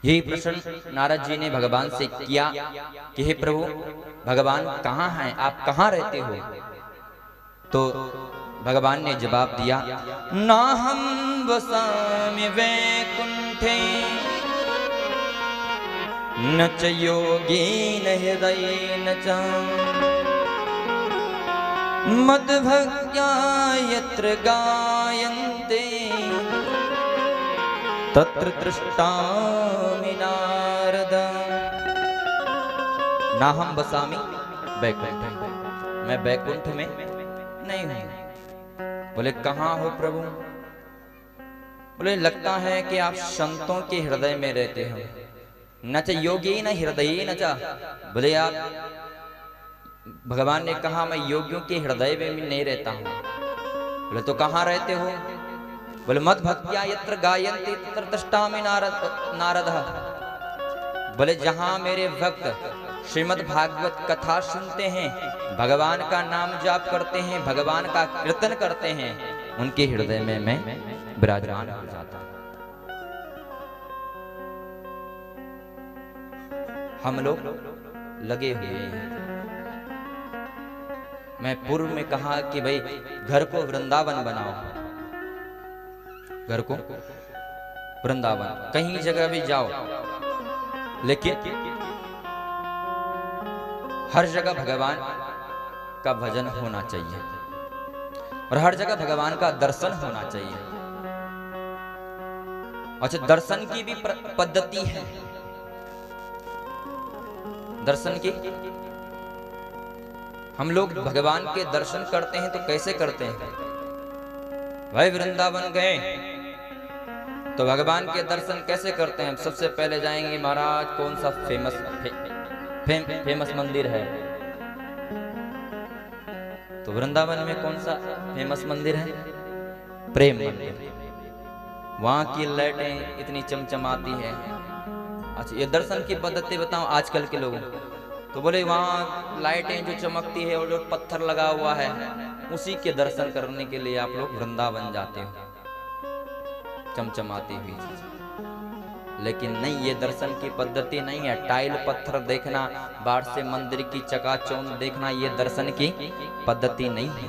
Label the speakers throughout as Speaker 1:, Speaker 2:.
Speaker 1: यही प्रश्न नारद जी ने भगवान से किया कि हे प्रभु, भगवान कहाँ हैं, आप कहाँ रहते हो? तो भगवान ने जवाब दिया, नाहं वसामि वैकुंठे न च योगेन हृदयेन च मद्भक्त्या यत्र गायन्ते तत्र तृष्टामि नारद। नाहं वसामि वैकुंठे, मैं वैकुंठ में नहीं हूं। बोले कहाँ हो प्रभु? बोले लगता है कि आप संतों के हृदय में रहते हो। न च योगेन हृदयेन च, बोले आप, भगवान ने कहा मैं योगियों के हृदय में भी नहीं रहता हूं। बोले तो कहाँ रहते हो? बोले मद भक्त्या यत्र गायन्ति तत्र तृष्टामि नारद। बोले जहां मेरे भक्त श्रीमद् भागवत कथा सुनते हैं, भगवान का नाम जाप करते हैं, भगवान का कीर्तन करते हैं, उनके हृदय में मैं विराजमान हो जाता हूं। हम लोग लगे हुए हैं। मैं पूर्व में कहा कि भाई घर को वृंदावन बनाओ, घर को वृंदावन, कहीं जगह भी जाओ, लेकिन हर जगह भगवान का भजन होना चाहिए और हर जगह भगवान का दर्शन होना चाहिए। अच्छा, दर्शन की भी पद्धति है। दर्शन की, हम लोग भगवान के दर्शन करते हैं तो कैसे करते हैं? भाई वृंदावन गए तो भगवान के दर्शन कैसे करते हैं? सबसे पहले जाएंगे, महाराज कौन सा फेमस मंदिर है? तो वृंदावन में कौन सा फेमस मंदिर है? प्रेम मंदिर। वहां की लाइटें इतनी चमचमाती है। अच्छा, ये दर्शन की पद्धति बताऊं आजकल के लोगों को, तो बोले वहां लाइटें जो चमकती है और जो पत्थर लगा हुआ है, उसी के दर्शन करने के लिए आप लोग वृंदावन जाते हो, चमचमाती हुई चीज। लेकिन नहीं, ये दर्शन की पद्धति नहीं है। टाइल पत्थर देखना, बाहर से मंदिर की चकाचौंध देखना, ये दर्शन की पद्धति नहीं है।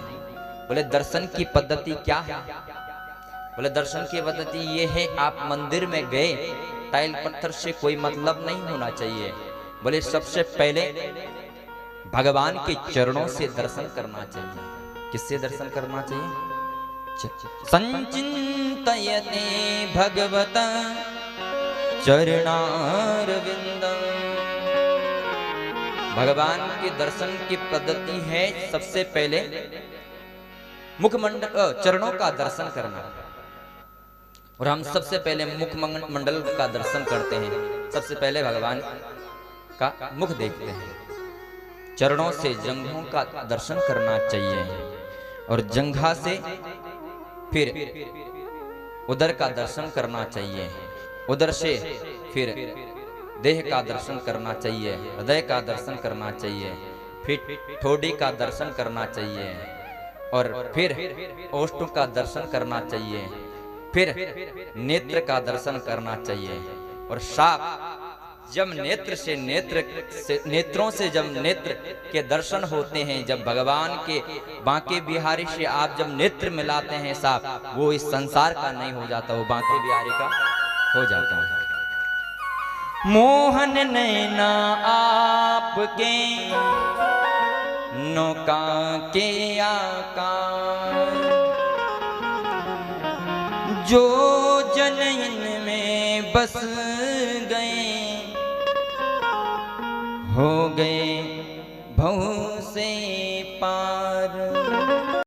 Speaker 1: बोले दर्शन की पद्धति क्या है? बोले दर्शन की पद्धति ये है, आप मंदिर में गए, टाइल पत्थर से कोई मतलब नहीं होना चाहिए। बोले सबसे पहले भगवान के चरणों से दर्शन करना चाहिए। किससे दर्शन करना चाहिए? संचिंतयते भगवता चरणारविंदम। भगवान के दर्शन की पद्धति है सबसे पहले मुखमंडल, चरणों का दर्शन करना। और हम सबसे पहले मुखमंडल का दर्शन करते हैं। सबसे पहले भगवान का मुख देखते हैं। चरणों से जंघों का दर्शन करना चाहिए और जंघा से फिर उदर का दर्शन करना चाहिए। उदर से फिर देह का दर्शन करना चाहिए, हृदय का दर्शन करना चाहिए, फिर ठोड़ी का दर्शन करना चाहिए और फिर ओष्ठ का दर्शन करना चाहिए, फिर नेत्र का दर्शन करना चाहिए। और साफ जब नेत्रों से जब नेत्र के दर्शन होते हैं, जब भगवान के बांके बिहारी से आप जब नेत्र मिलाते हैं साफ, वो इस संसार का नहीं हो जाता, वो बांके बिहारी का हो जाता है। मोहन नैना आपके नौका के आकार, जो जनयन में बस गए, हो गए भव से पार।